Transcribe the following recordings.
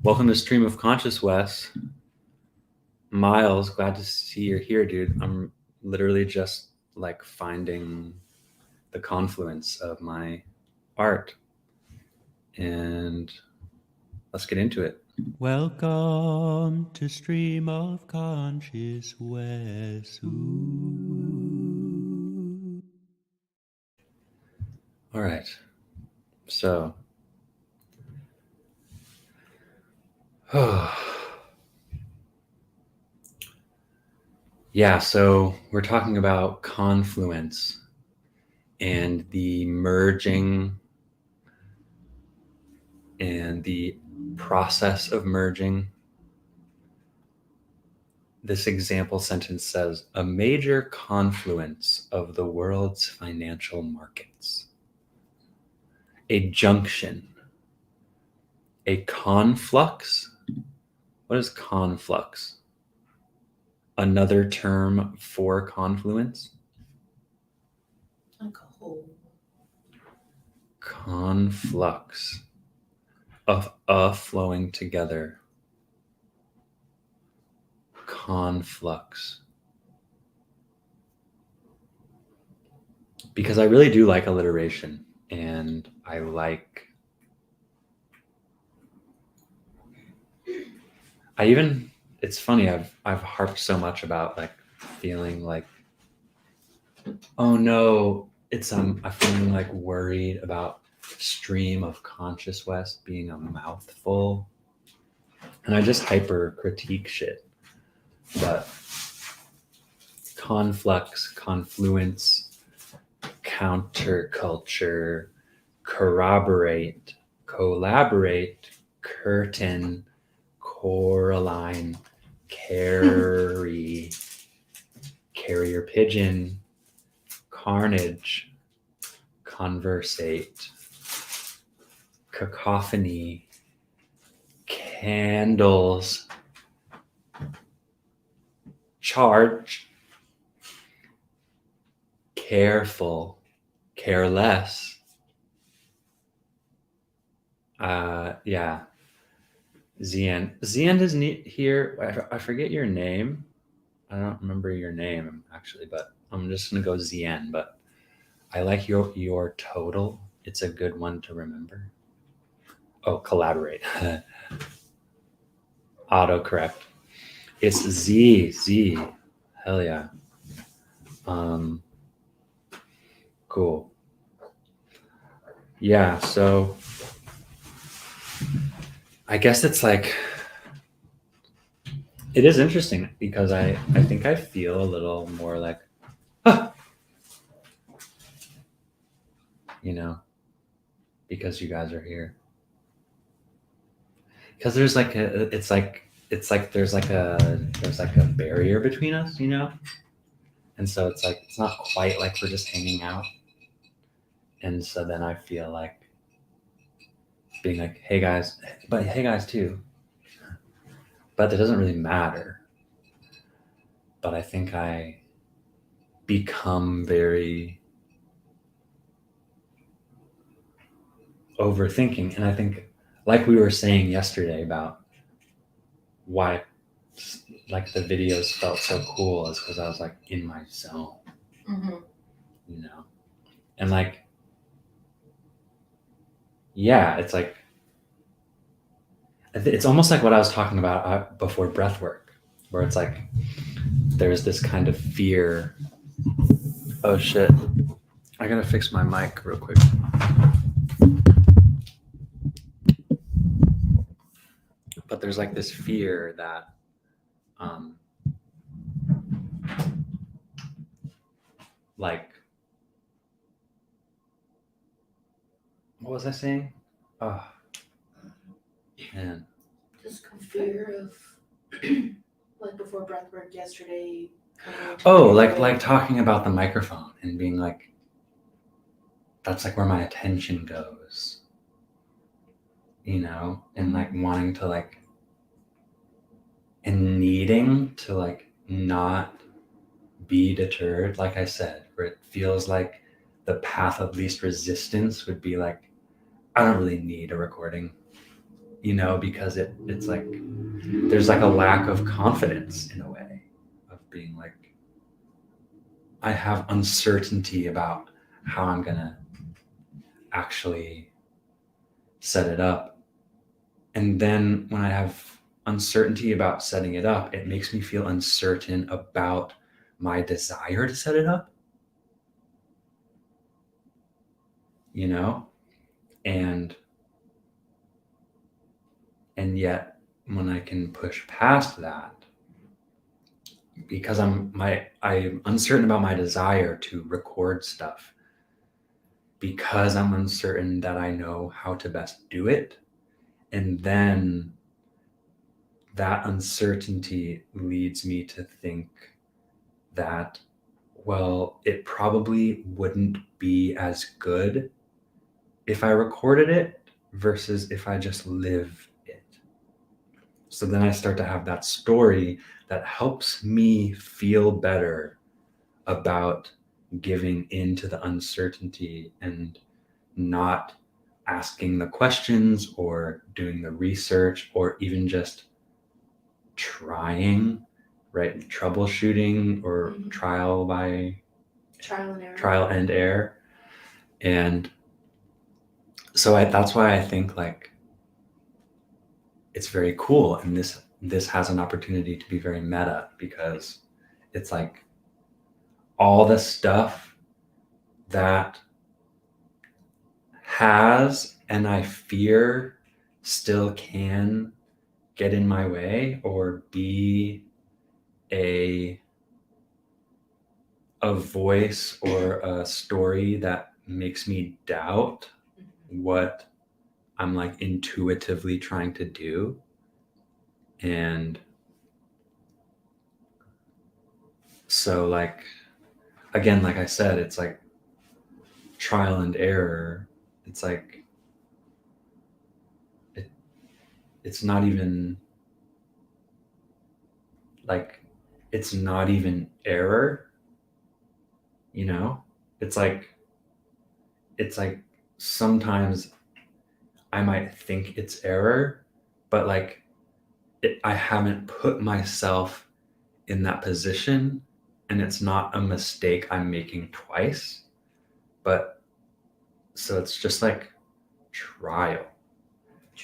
Welcome to Stream of Consciousness. Miles, glad to see you're here, dude. I'm literally just like finding the confluence of my art. And let's get into it. Welcome to Stream of Consciousness. All right. So, yeah, so we're talking about confluence and the merging and the process of merging. This example sentence says, a major confluence of the world's financial markets. A junction. A conflux. What is conflux? Another term for confluence? Like a hole. Conflux. Of flowing together. Conflux. Because I really do like alliteration, and I it's funny, I've harped so much about like feeling like, oh no, I'm feeling like worried about stream of consciousness being a mouthful, and I just hyper critique shit. But conflux, confluence, counterculture, corroborate, collaborate, curtain, Coraline, carrier pigeon, carnage, conversate, cacophony, candles, charge, careful, careless. Yeah. Zien is here. I forget your name. I don't remember your name actually, but I'm just gonna go Zien. But I like your total. It's a good one to remember. Oh, collaborate. Autocorrect. It's Z. Hell yeah. Cool. Yeah, so I guess it's like, it is interesting because I think I feel a little more like, because you guys are here. Because there's like it's like there's like a barrier between us, and so it's like it's not quite like we're just hanging out, and so then I feel like being like, hey guys, but hey guys too, but it doesn't really matter. But I think I become very overthinking, and I think, like we were saying yesterday about why like the videos felt so cool, is because I was like in my zone. Mm-hmm. And like, yeah, it's like, it's almost like what I was talking about before breath work, where it's like there's this kind of fear. Oh shit, I gotta fix my mic real quick. But there's like this fear that like, what was I saying? Oh man, Just fear of like before breathwork yesterday. Oh, like talking about the microphone and being like, that's like where my attention goes, and like wanting to like, and needing to like not be deterred, like I said, where it feels like the path of least resistance would be like, I don't really need a recording. because it's like there's like a lack of confidence in a way of being like, I have uncertainty about how I'm gonna actually set it up. And then when I have uncertainty about setting it up, it makes me feel uncertain about my desire to set it up, and yet when I can push past that, because I'm uncertain about my desire to record stuff, because I'm uncertain that I know how to best do it. And then that uncertainty leads me to think that, well, it probably wouldn't be as good if I recorded it versus if I just live it. So then I start to have that story that helps me feel better about giving into the uncertainty and not asking the questions or doing the research or even just trying, right? Troubleshooting or Mhm. trial and error. And so that's why I think like it's very cool, and this has an opportunity to be very meta, because it's like all the stuff that has and I fear still can get in my way or be a voice or a story that makes me doubt what I'm like intuitively trying to do. And so like, again, like I said, it's like trial and error. It's like it's not even like it's not even error, it's like sometimes I might think it's error, but like I haven't put myself in that position, and it's not a mistake I'm making twice. But so it's just like trial.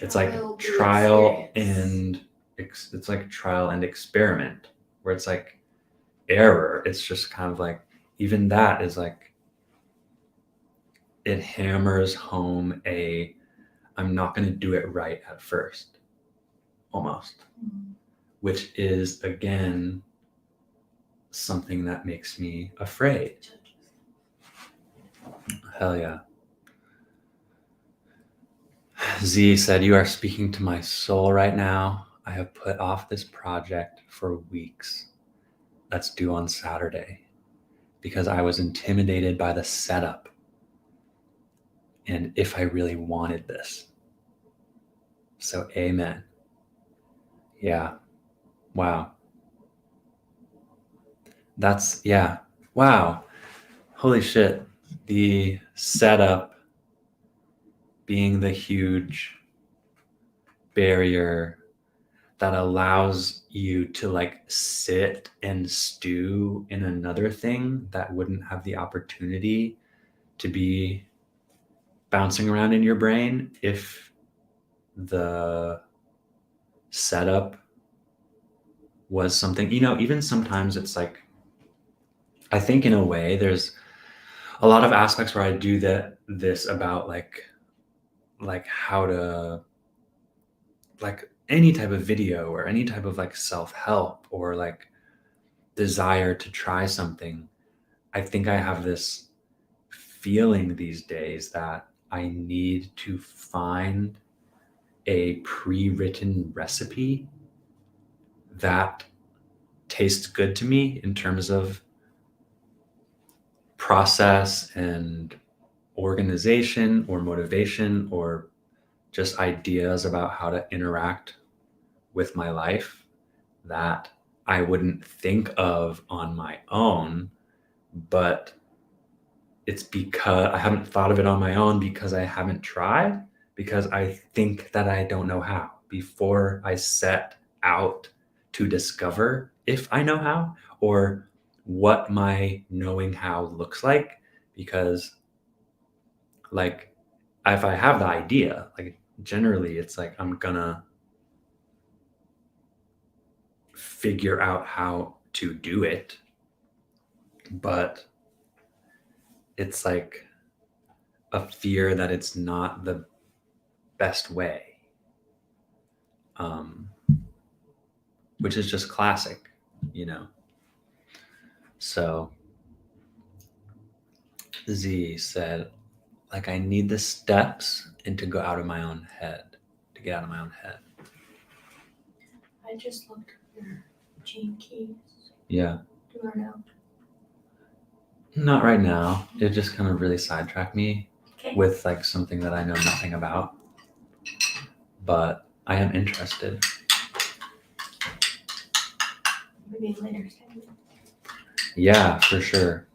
It's like trial and it's like trial and experiment, where it's like error. It's just kind of like, even that is like, it hammers home I'm not going to do it right at first, almost, which is again something that makes me afraid. Hell yeah. Z said, "You are speaking to my soul right now. I have put off this project for weeks. That's due on Saturday because I was intimidated by the setup and if I really wanted this." So amen. Yeah. Wow. Yeah. Wow. Holy shit. The setup being the huge barrier that allows you to like sit and stew in another thing that wouldn't have the opportunity to be bouncing around in your brain if the setup was something, even sometimes it's like, I think in a way there's a lot of aspects where I do this about like how to, like any type of video or any type of like self-help or like desire to try something. I think I have this feeling these days that I need to find a pre-written recipe that tastes good to me in terms of process and organization or motivation or just ideas about how to interact with my life that I wouldn't think of on my own, but it's because I haven't thought of it on my own because I haven't tried, because I think that I don't know how before I set out to discover if I know how or what my knowing how looks like. Because, like, if I have the idea, like, generally it's like I'm gonna figure out how to do it, but it's like a fear that it's not the best way, which is just classic, you know. So Z said, like, I need the steps and to go out of my own head, to get out of my own head. I just looked at your gene keys. Yeah. Do you know? Not right now. It just kind of really sidetracked me Okay. with like something that I know nothing about. But I am interested. Maybe later. Yeah, for sure.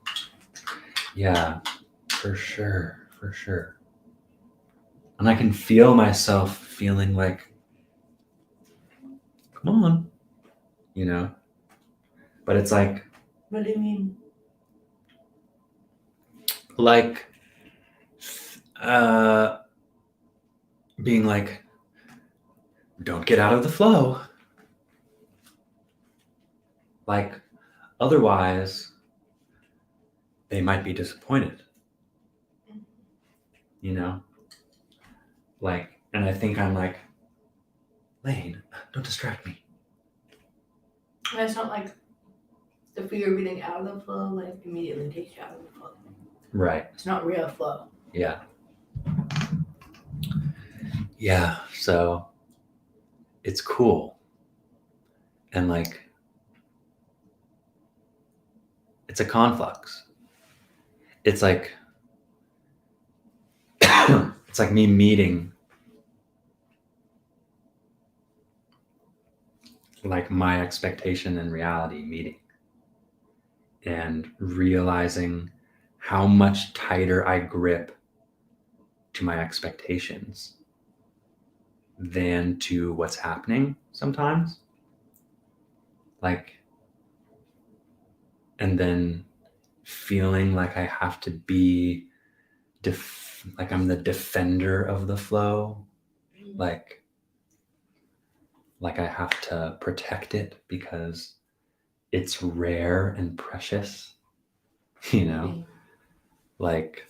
Yeah, for sure. For sure. And I can feel myself feeling like, come on, you know? But it's like, What do you mean? like, being like, don't get out of the flow. Like, otherwise, they might be disappointed, you know? Like, and I think I'm like, Lane, don't distract me. And it's not like the fear of getting out of the flow, like, immediately takes you out of the flow. Right. It's not real flow. Yeah. Yeah. So it's cool. And like, it's a conflux. It's like, it's like me meeting like my expectation and reality meeting and realizing how much tighter I grip to my expectations than to what's happening sometimes. Like, and then feeling like I have to be like I'm the defender of the flow, like I have to protect it because it's rare and precious, you know, like,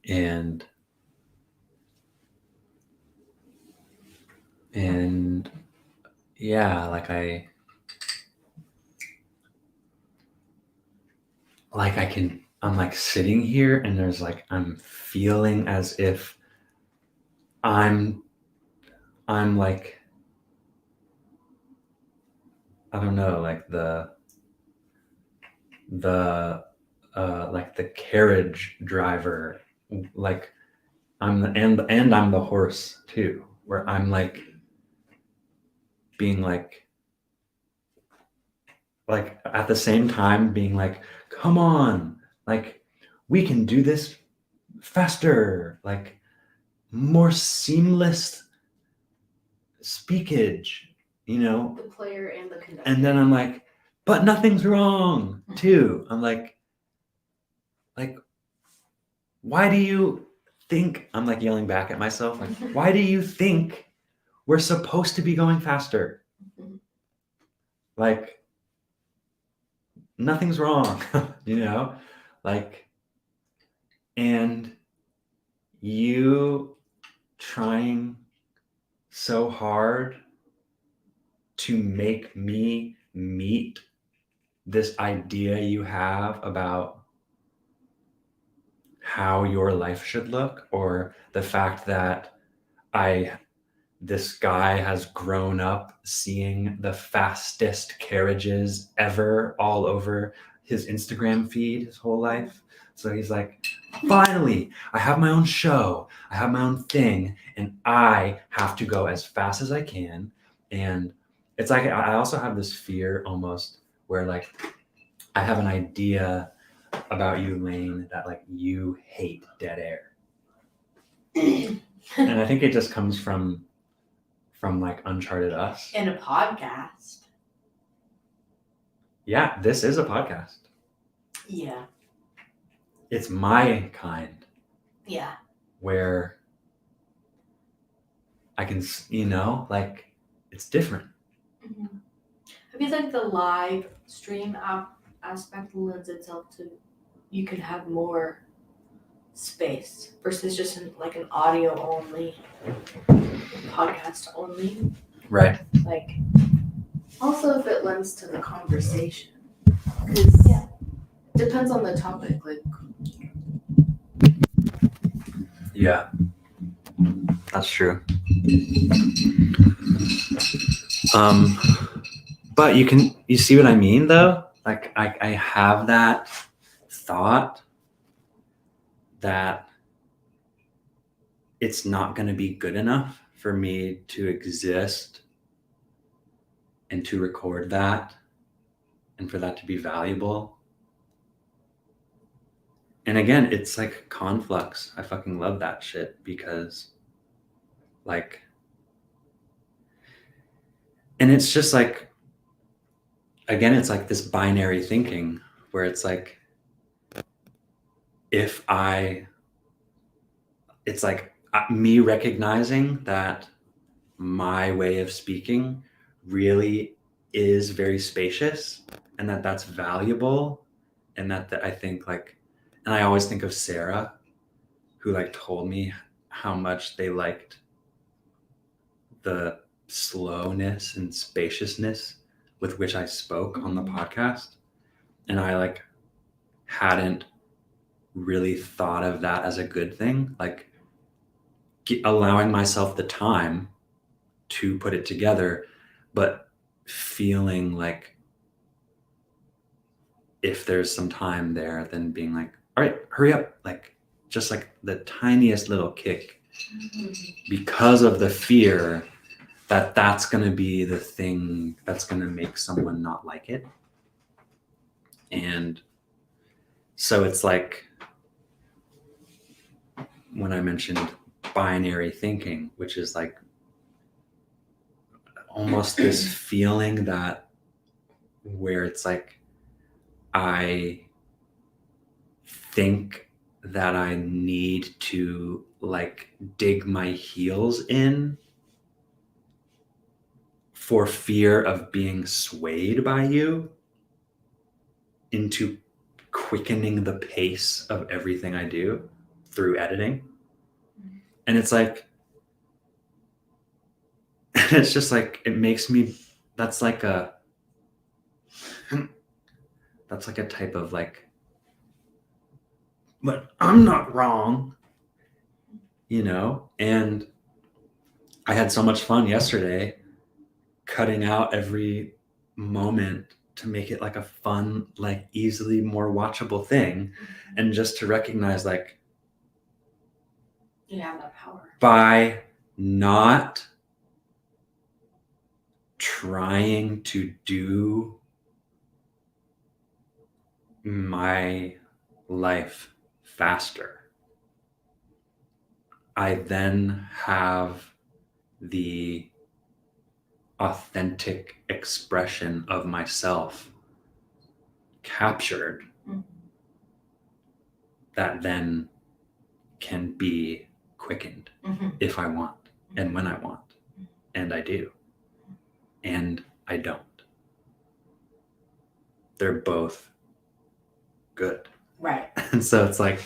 and yeah, like I'm like sitting here and there's like, I'm feeling as if I'm like, I don't know, like the like the carriage driver, like I'm the and I'm the horse too, where I'm like being like at the same time being like, come on, like we can do this faster, like more seamless speakage, you know. The player and the conductor. And then I'm like, but nothing's wrong too. I'm like, why do you think, I'm like yelling back at myself, like, why do you think we're supposed to be going faster? Like, nothing's wrong, you know? Like, and you trying so hard to make me meet this idea you have about how your life should look, or the fact that this guy has grown up seeing the fastest carriages ever all over his Instagram feed his whole life. So he's like, finally, I have my own show, I have my own thing, and I have to go as fast as I can. And it's like, I also have this fear almost where like, I have an idea about you, Lane, that like you hate dead air. And I think it just comes from like Uncharted Us. In a podcast. Yeah, this is a podcast. Yeah. It's my kind Yeah. where I can, like, it's different. Mm-hmm. I feel like the live stream aspect lends itself to you can have more space versus just like an audio only podcast only. Right. Like, Also, if it lends to the conversation, because Yeah. it depends on the topic. Like, Yeah, that's true. But you see what I mean though? Like I have that thought that it's not going to be good enough for me to exist and to record that and for that to be valuable. And again, it's like conflux. I fucking love that shit because like, and it's just like, again, it's like this binary thinking where it's like, it's like me recognizing that my way of speaking really is very spacious and that that's valuable and that I think like, and I always think of Sarah who like told me how much they liked the slowness and spaciousness with which I spoke on the podcast. And I like hadn't really thought of that as a good thing. Like allowing myself the time to put it together, but feeling like if there's some time there, then being like, all right, hurry up. Like just like the tiniest little kick because of the fear that that's going to be the thing that's going to make someone not like it. And so it's like when I mentioned binary thinking, which is like almost this feeling that where it's like I think that I need to like dig my heels in for fear of being swayed by you into quickening the pace of everything I do through editing. And it's like, it's just like, it makes me, that's like a type of like, but I'm not wrong, and I had so much fun yesterday cutting out every moment to make it like a fun, like easily more watchable thing. And just to recognize like you have that power. By not trying to do my life faster, I then have the authentic expression of myself captured that then can be quickened if I want and when I want. And I do. And I don't. They're both good. Right. And so it's like,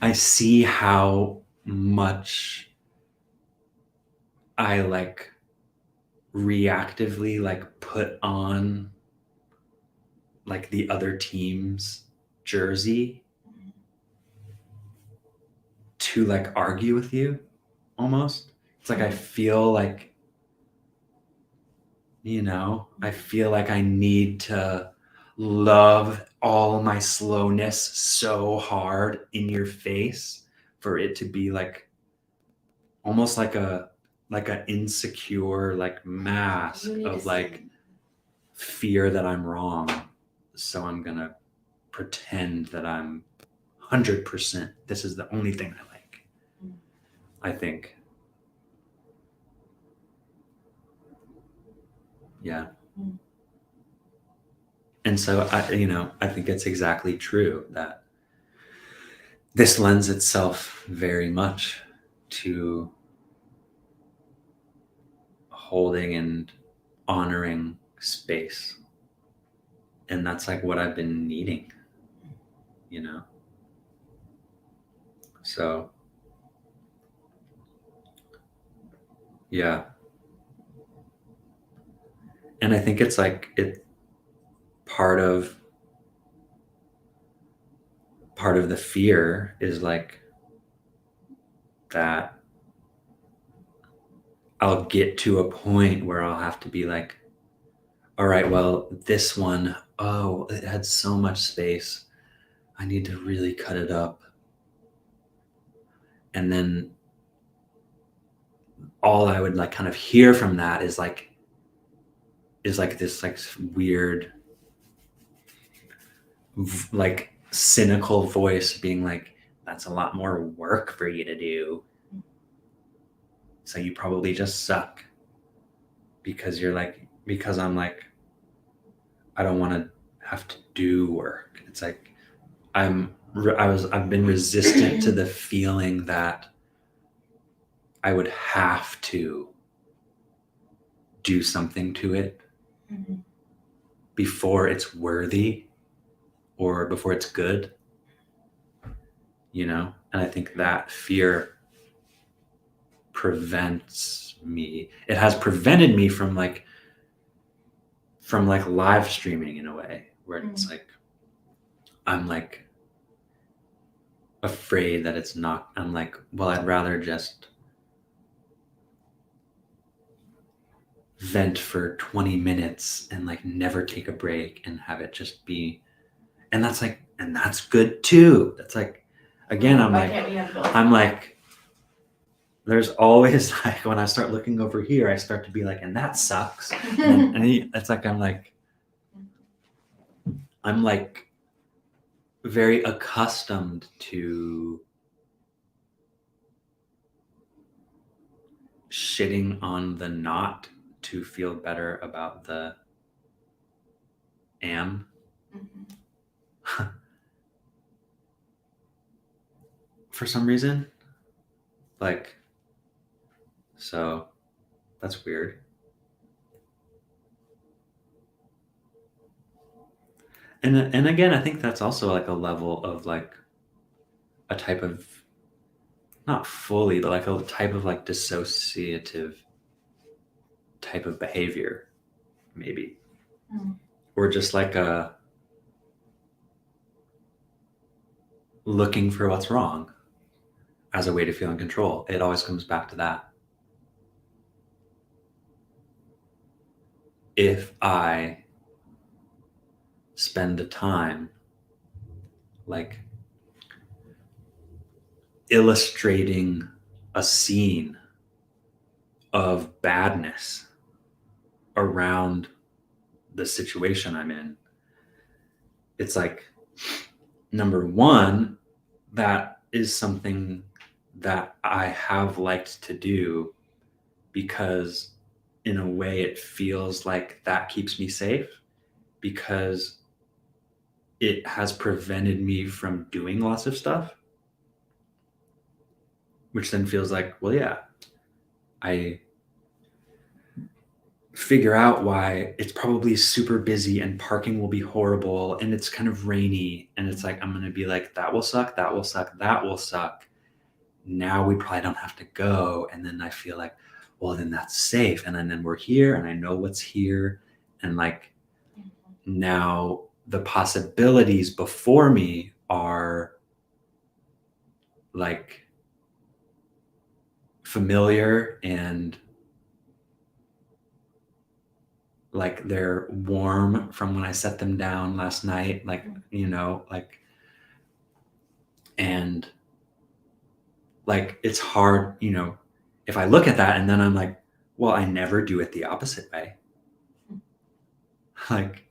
I see how much I like reactively like put on like the other team's jersey to like argue with you almost. It's like I feel like, I feel like I need to love all my slowness so hard in your face for it to be like almost like an insecure like mask of like fear that I'm wrong. So I'm gonna pretend that I'm 100%. This is the only thing I like. I think. Yeah. Mm. And so I think it's exactly true that this lends itself very much to holding and honoring space. And that's like what I've been needing, you know? So, yeah. And I think it's like part of the fear is like that I'll get to a point where I'll have to be like, all right, well, this one, oh, it had so much space. I need to really cut it up. And then all I would like kind of hear from that is like this like weird like cynical voice being like, that's a lot more work for you to do. So you probably just suck because I'm like, I don't want to have to do work. It's like I've been resistant to the feeling that I would have to do something to it Mm-hmm. before it's worthy or before it's good, And I think that fear prevents me. It has prevented me from like live streaming in a way where it's like I'm like afraid that it's not. I'm like, well, I'd rather just vent for 20 minutes and like never take a break and have it just be, and that's good too. That's like, again, Why can't we have both? I'm like, there's always like when I start looking over here, I start to be like, and that sucks. And it's like I'm like very accustomed to shitting on the not to feel better about the am. Mm-hmm. For some reason. Like, so that's weird. And again, I think that's also like a level of like a type of, not fully, but like a type of like dissociative type of behavior, maybe. Or just like a looking for what's wrong as a way to feel in control. It always comes back to that. If I spend the time like illustrating a scene of badness around the situation I'm in, it's like, number one, that is something that I have liked to do because in a way it feels like that keeps me safe because it has prevented me from doing lots of stuff, which then feels like, well, yeah, I figure out why it's probably super busy and parking will be horrible and it's kind of rainy and it's like I'm going to be like, that will suck, that will suck, that will suck. Now we probably don't have to go. And then I feel like, well, then that's safe. And then we're here and I know what's here. And like now the possibilities before me are like familiar and like they're warm from when I set them down last night, like, like, and like, it's hard, if I look at that and then I'm like, well, I never do it the opposite way. Like,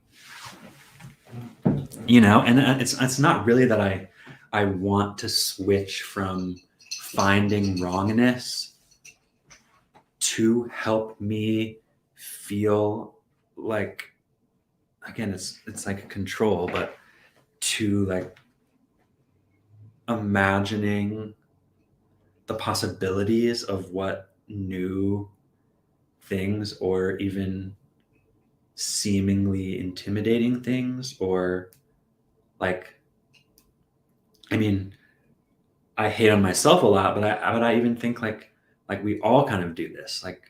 and it's not really that I want to switch from finding wrongness to help me feel like, again, it's like a control, but to like imagining the possibilities of what new things or even seemingly intimidating things, or like, I mean, I hate on myself a lot, but I even think like we all kind of do this, like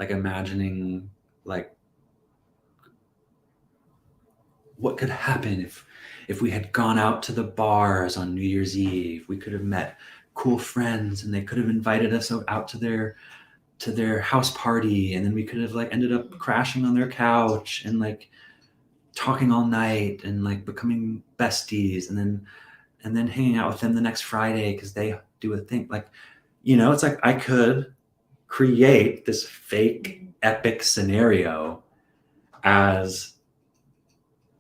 imagining like what could happen if we had gone out to the bars on New Year's Eve. We could have met cool friends, and they could have invited us out to their house party, and then we could have like ended up crashing on their couch and like talking all night and like becoming besties, and then hanging out with them the next Friday because they do a thing. Like, it's like I could create this fake epic scenario as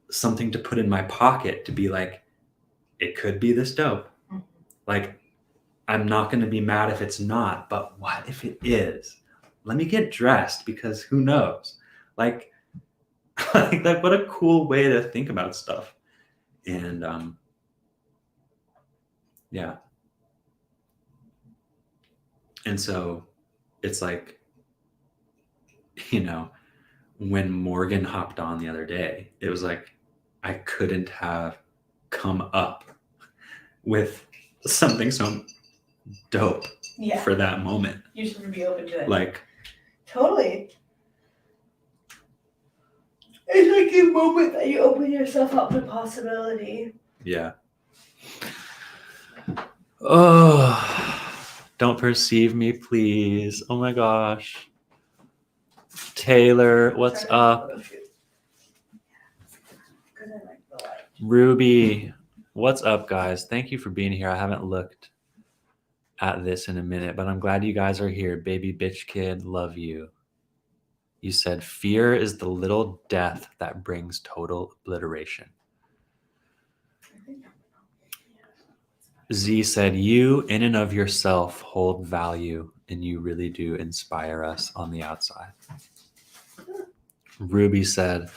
something to put in my pocket to be like, it could be this dope. Like, I'm not going to be mad if it's not, but what if it is? Let me get dressed, because who knows? Like, like what a cool way to think about stuff. And yeah. And so it's like, when Morgan hopped on the other day, it was like I couldn't have come up with something so dope Yeah. for that moment. You should be open to it. Like, totally. It's like a moment that you open yourself up to possibility. yeah. Oh, don't perceive me, please. Oh my gosh. Taylor, what's up? Ruby, what's up, guys? Thank you for being here. I haven't looked at this in a minute, but I'm glad you guys are here. Baby bitch kid, love you. You said fear is the little death that brings total obliteration. Z said, you in and of yourself hold value, and you really do inspire us on the outside. Ruby said,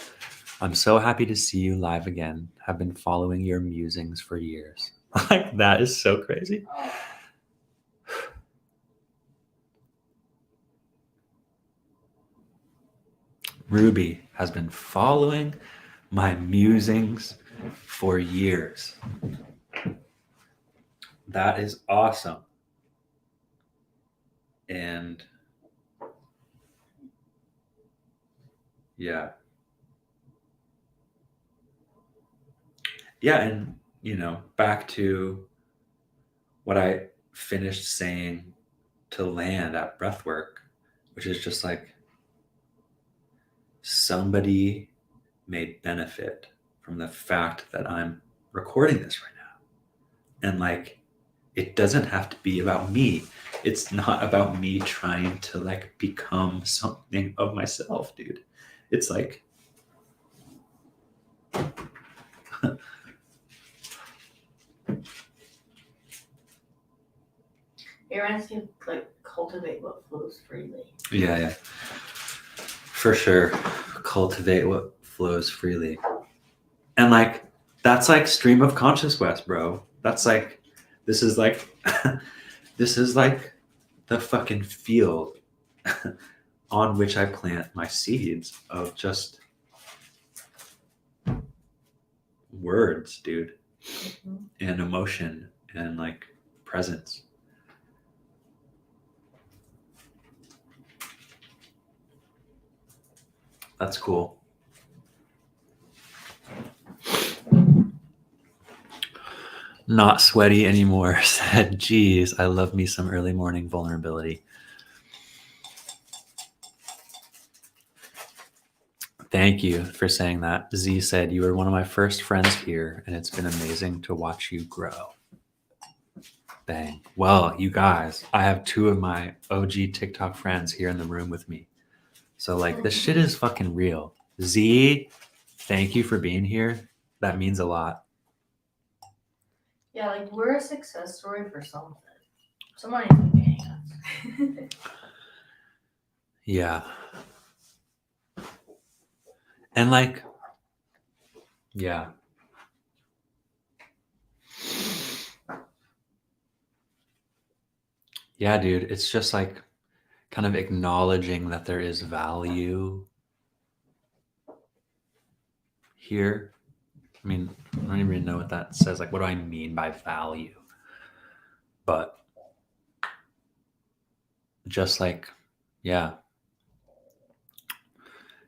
I'm so happy to see you live again. Have been following your musings for years. Like, that is so crazy. Ruby has been following my musings for years. That is awesome. And yeah. Yeah, and back to what I finished saying to land at breathwork, which is just like, somebody may benefit from the fact that I'm recording this right now. And like, it doesn't have to be about me. It's not about me trying to like become something of myself, dude. It's like, It reminds me of like cultivate what flows freely. yeah, for sure. Cultivate what flows freely. And like, that's like stream of consciousness, bro. That's like, this is like this is like the fucking field on which I plant my seeds of just words, dude. And emotion and like presence. That's cool. Not sweaty anymore, said, geez, I love me some early morning vulnerability. Thank you for saying that. Z said, you were one of my first friends here, and it's been amazing to watch you grow. Bang. Well, you guys, I have two of my OG TikTok friends here in the room with me. So like, this shit is fucking real. Z, thank you for being here. That means a lot. Yeah, like we're a success story for something. Someone needs to be paying us. Yeah. And like, yeah. Yeah, dude. It's just like kind of acknowledging that there is value here. I mean, I don't even know what that says. Like, what do I mean by value? But just like, yeah,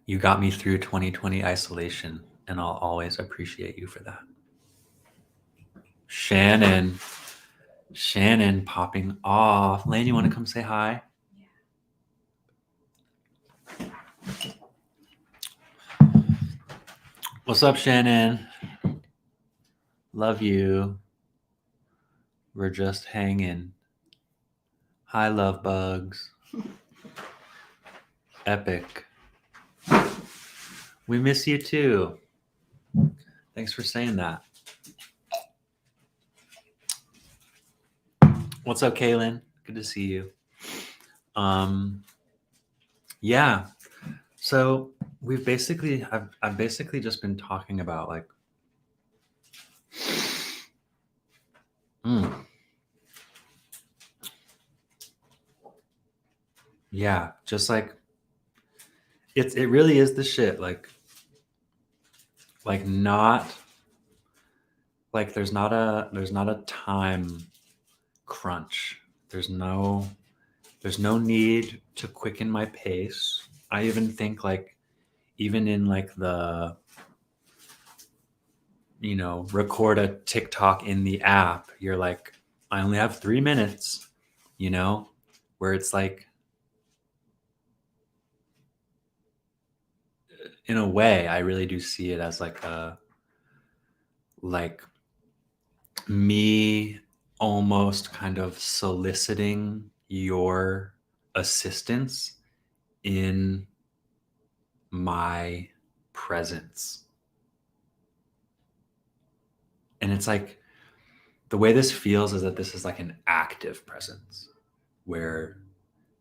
you got me through 2020 isolation, and I'll always appreciate you for that. Shannon popping off. Lane, you want to come say hi? What's up, Shannon? Love you. We're just hanging. Hi, love bugs. Epic. We miss you too. Thanks for saying that. What's up, Kaylin? Good to see you. Yeah. So I've basically just been talking about like yeah, just like it really is the shit. Like not like there's not a time crunch. There's no need to quicken my pace. I even think like even in like the record a TikTok in the app, you're like, I only have 3 minutes, where it's like, in a way, I really do see it as like me almost kind of soliciting your assistance in my presence. And it's like, the way this feels is that this is like an active presence where,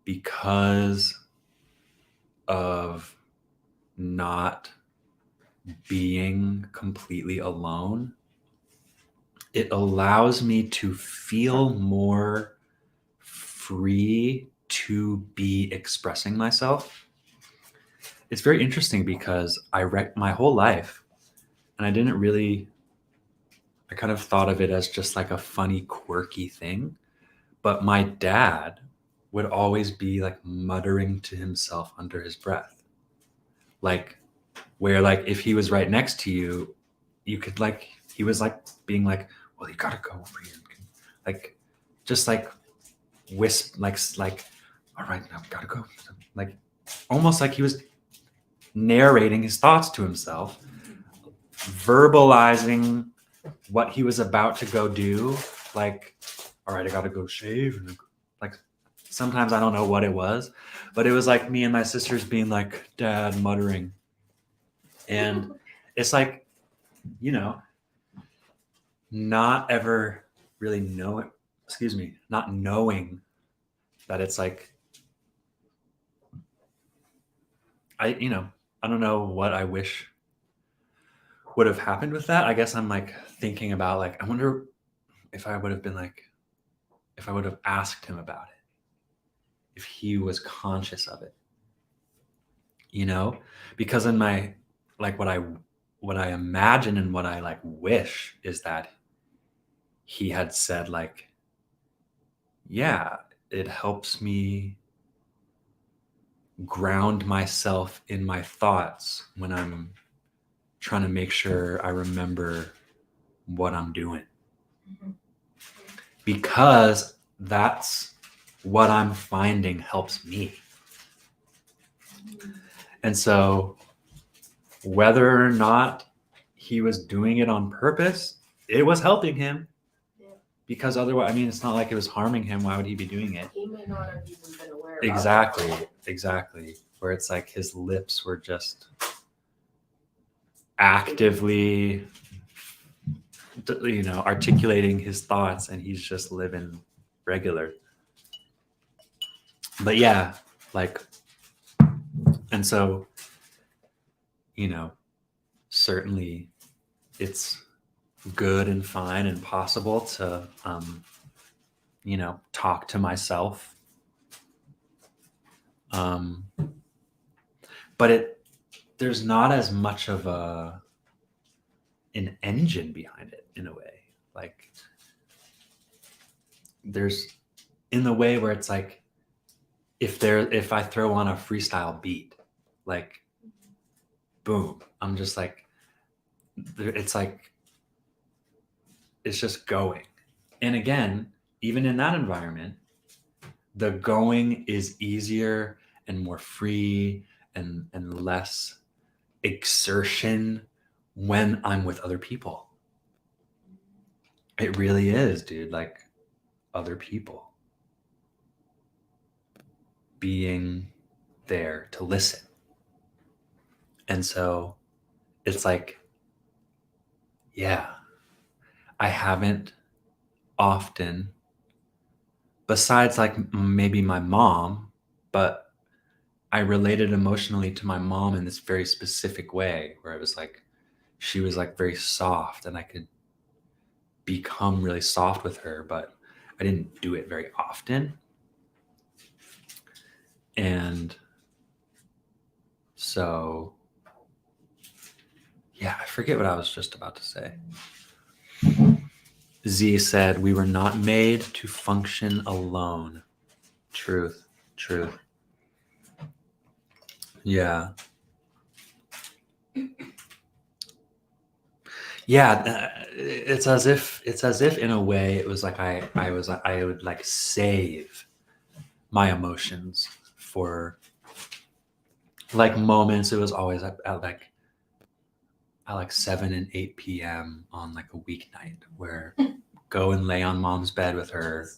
because of not being completely alone, it allows me to feel more free to be expressing myself. It's very interesting because my whole life, and I kind of thought of it as just like a funny, quirky thing. But my dad would always be like muttering to himself under his breath. Like, where like if he was right next to you, you could like, he was like being like, well, you gotta go over here. Like, just like like, all right, now we gotta go. Like, almost like he was narrating his thoughts to himself, verbalizing what he was about to go do. Like, all right, I gotta go shave. And like, sometimes I don't know what it was, but it was like me and my sisters being like, Dad, muttering. And it's like, not ever really not knowing that it's like, I don't know what I wish would have happened with that. I guess I'm like thinking about like, I wonder if I would have been like, if I would have asked him about it, if he was conscious of it, because in my, like, what I imagine and what I like wish is that he had said like, yeah, it helps me ground myself in my thoughts when I'm trying to make sure I remember what I'm doing. Mm-hmm. Because that's what I'm finding helps me. And so whether or not he was doing it on purpose, it was helping him. Yeah. Because otherwise, I mean, it's not like it was harming him. Why would he be doing it? He may not have even been aware. Exactly. Where it's like his lips were just actively, articulating his thoughts, and he's just living regular. But yeah, like, and so, you know, certainly it's good and fine and possible to, you know, talk to myself. But there's not as much of an engine behind it in a way. Like there's in the way where it's like if I throw on a freestyle beat, like boom, I'm just like it's like it's just going. And again, even in that environment, the going is easier and more free and less exertion when I'm with other people. It really is, dude. Like other people being there to listen. And so it's like, yeah, I haven't often, besides like maybe my mom, but I related emotionally to my mom in this very specific way where it was like, she was like very soft and I could become really soft with her, but I didn't do it very often. And so, yeah, I forget what I was just about to say. Z said, we were not made to function alone. Truth, truth. Yeah. Yeah, it's as if in a way it was like I would like save my emotions for like moments. It was always at like 7 and 8 p.m. on like a weeknight where go and lay on mom's bed with her.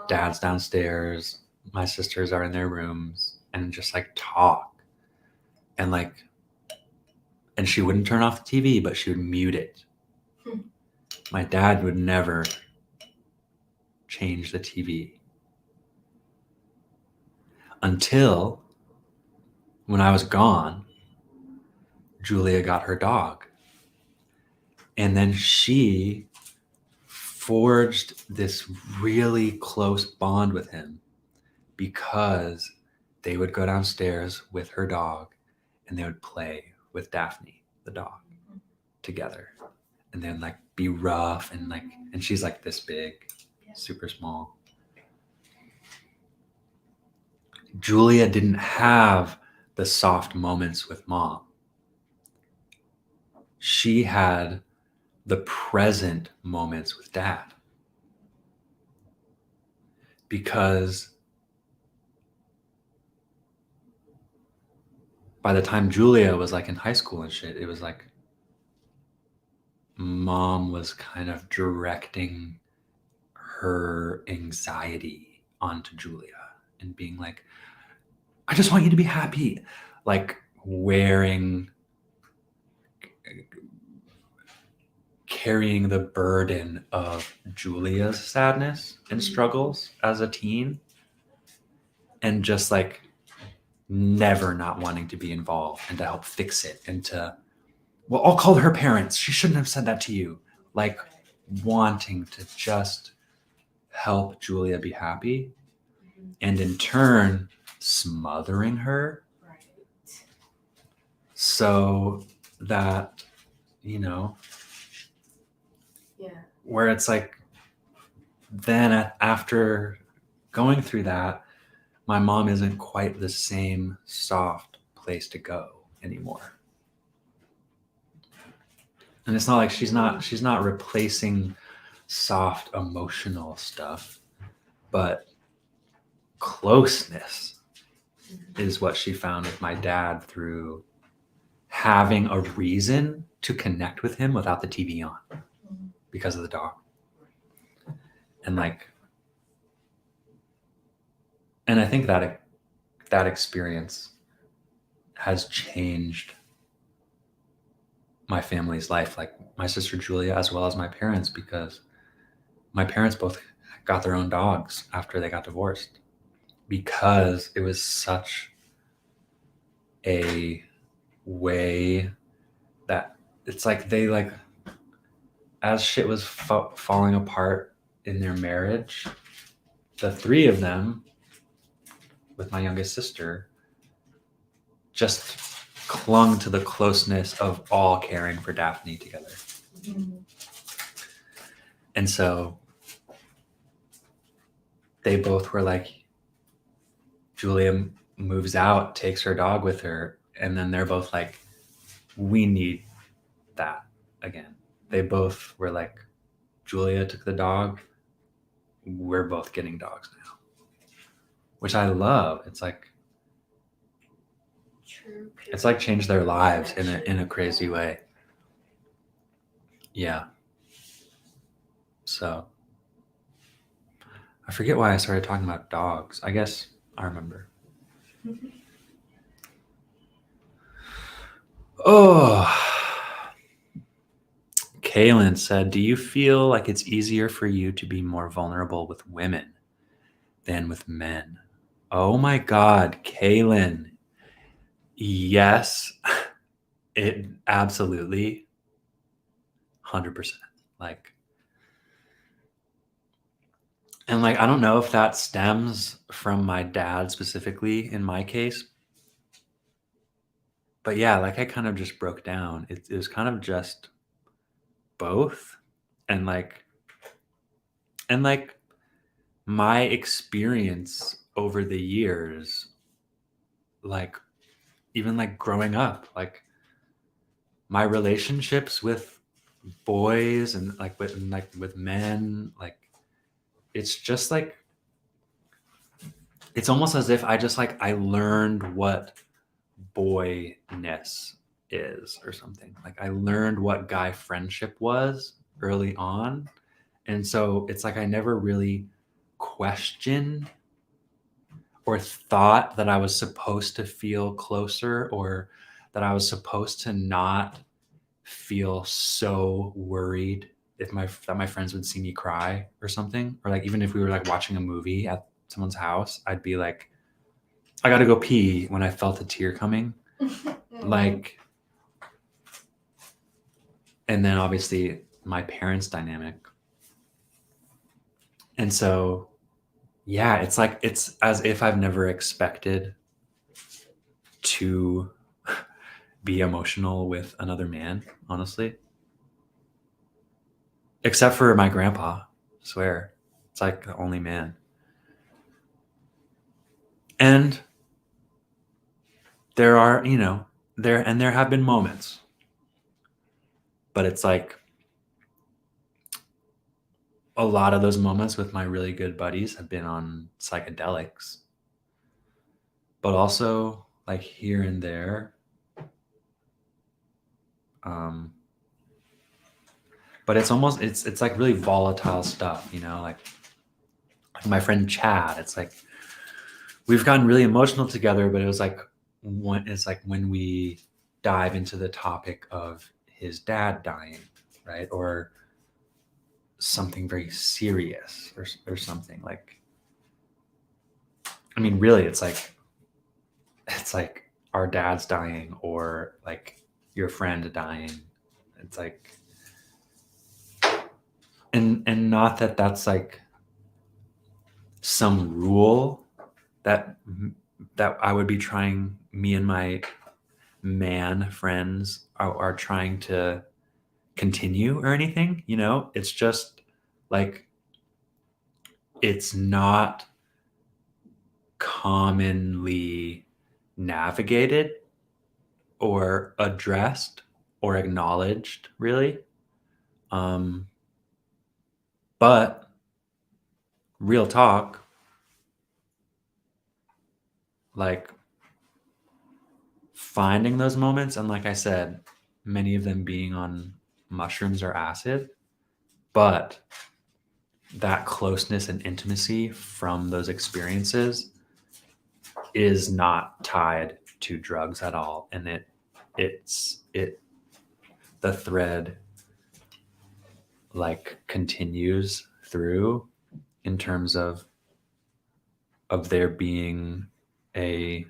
Dad's downstairs, my sisters are in their rooms, and just like talk. And like, and she wouldn't turn off the TV, but she would mute it. My dad would never change the TV until when I was gone, Julia got her dog. And then she forged this really close bond with him because they would go downstairs with her dog and they would play with Daphne, the dog, together. And then like be rough and like, and she's like this big, super small. Julia didn't have the soft moments with mom. She had the present moments with dad. Because by the time Julia was like in high school and shit, it was like mom was kind of directing her anxiety onto Julia and being like, I just want you to be happy. Like carrying the burden of Julia's sadness and struggles as a teen and just like never not wanting to be involved and to help fix it and to, well, I'll call her parents. She shouldn't have said that to you. Like wanting to just help Julia be happy and in turn smothering her so that, you know, where it's like, then after going through that, my mom isn't quite the same soft place to go anymore. And it's not like she's not replacing soft emotional stuff, but closeness is what she found with my dad through having a reason to connect with him without the TV on because of the dog. And like, and I think that experience has changed my family's life, like my sister Julia, as well as my parents, because my parents both got their own dogs after they got divorced. because it was such a way that it's like they like, as shit was falling apart in their marriage, the three of them with my youngest sister just clung to the closeness of all caring for Daphne together. And so they both were like, Julia moves out, takes her dog with her, and then they're both like, we need that again. They both were like, Julia took the dog, we're both getting dogs now, which I love. It's like, True. it's like changed their lives in a crazy way. Yeah. So I forget why I started talking about dogs. I guess I remember. Oh, Kaylin said, do you feel like it's easier for you to be more vulnerable with women than with men? Oh my God, Kaylin. Yes, it absolutely 100%. Like, and like, I don't know if that stems from my dad specifically in my case, but yeah, like I kind of just broke down. It was kind of just both. And like my experience over the years, like even like growing up, like my relationships with boys and like with men, like it's just like, it's almost as if I just like I learned what boyness is or something. Like I learned what guy friendship was early on. And so it's like I never really questioned or thought that I was supposed to feel closer, or that I was supposed to not feel so worried if that my friends would see me cry or something. Or like even if we were like watching a movie at someone's house, I'd be like, I gotta go pee when I felt a tear coming. Like, and then obviously my parents' dynamic. And so yeah, it's like it's as if I've never expected to be emotional with another man, honestly. Except for my grandpa, I swear. It's like the only man. And there are, there have been moments. But it's like a lot of those moments with my really good buddies have been on psychedelics. But also like here and there. But it's almost it's like really volatile stuff, like my friend Chad. It's like we've gotten really emotional together, but it was like when we dive into the topic of his dad dying, right? Or something very serious or something like, I mean, really, it's like our dad's dying or like your friend dying. It's like, and not that that's like some rule that I would be trying, me and my man friends are trying to continue or anything, it's just like it's not commonly navigated or addressed or acknowledged, really. But real talk, like finding those moments, and like I said, many of them being on mushrooms or acid, but that closeness and intimacy from those experiences is not tied to drugs at all. And the thread like continues through in terms of of there being a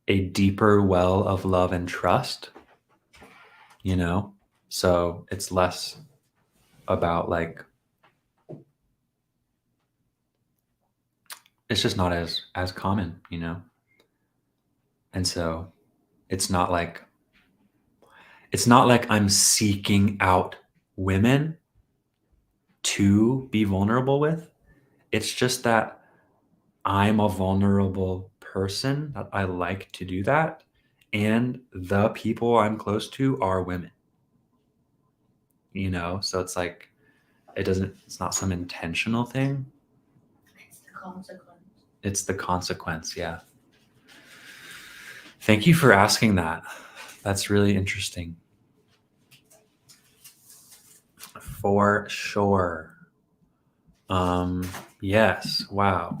deeper well of love and trust, you know? So it's less about like, it's just not as common, you know? And so it's not like I'm seeking out women to be vulnerable with. It's just that I'm a vulnerable person, that I like to do that, and the people I'm close to are women. You know, so it's like it's not some intentional thing. It's the consequence. It's the consequence, yeah. Thank you for asking that. That's really interesting. For sure. Yes. Wow.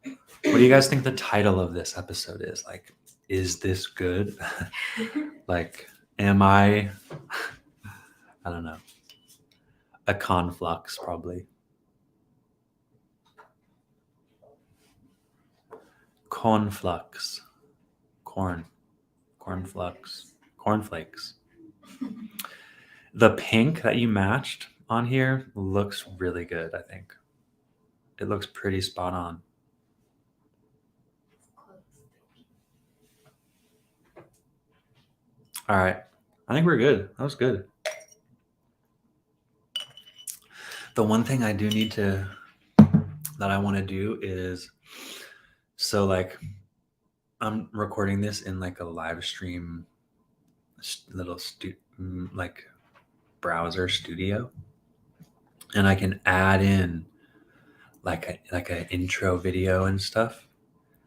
What do you guys think the title of this episode is? Like, is this good? Like, am I don't know. A conflux, probably. Cornflux. Cornflux. Cornflakes. The pink that you matched on here looks really good, I think. It looks pretty spot on. All right. I think we're good. That was good. The one thing I do need that I want to do is, so like, I'm recording this in like a live stream little like browser studio, and I can add in like an intro video and stuff,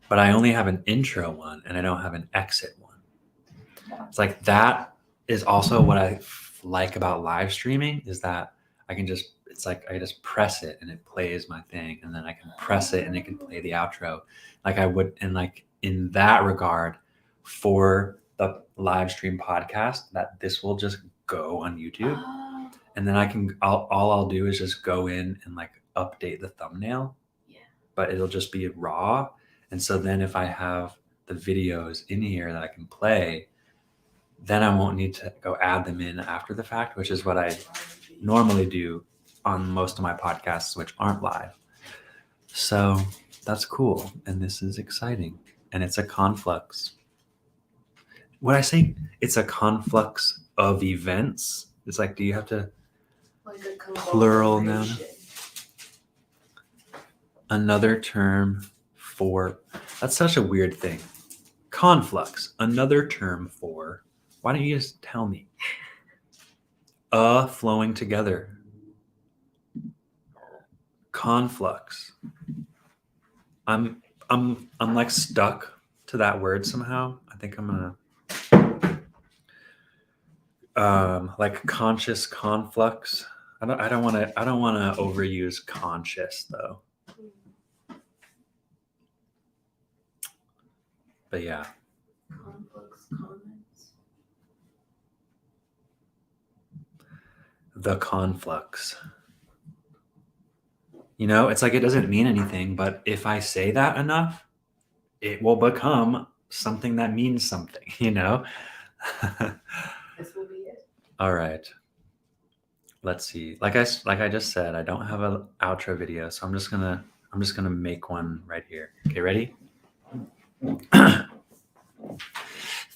but I only have an intro one and I don't have an exit one. It's like, that is also what I like about live streaming, is that I can just, it's like I just press it and it plays my thing, and then I can press it and it can play the outro like I would. And like, in that regard, for the live stream podcast, that this will just go on YouTube, and then all I'll do is just go in and like update the thumbnail, but it'll just be raw. And so then if I have the videos in here that I can play, then I won't need to go add them in after the fact, which is what I normally do on most of my podcasts, which aren't live. So that's cool. And this is exciting. And it's a conflux. When I say it's a conflux of events, it's like, do you have to Like a plural noun? conglomeration. Another term for, that's such a weird thing. Conflux, another term for, why don't you just tell me? Flowing together. Conflux. I'm like stuck to that word somehow. I think I'm gonna like conscious conflux. I don't want to overuse conscious though. But yeah. Conflicts, comments. The conflux. You know, it's like, it doesn't mean anything, but if I say that enough, it will become something that means something, you know? This will be it. All right. Let's see. Like I just said, I don't have an outro video, so I'm just gonna make one right here. Okay, ready?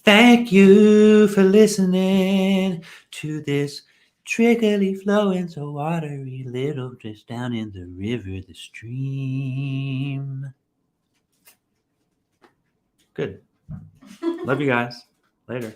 Thank you for listening to this trickly flowing, so watery little just down in the river, the stream. Good. Love you guys. Later.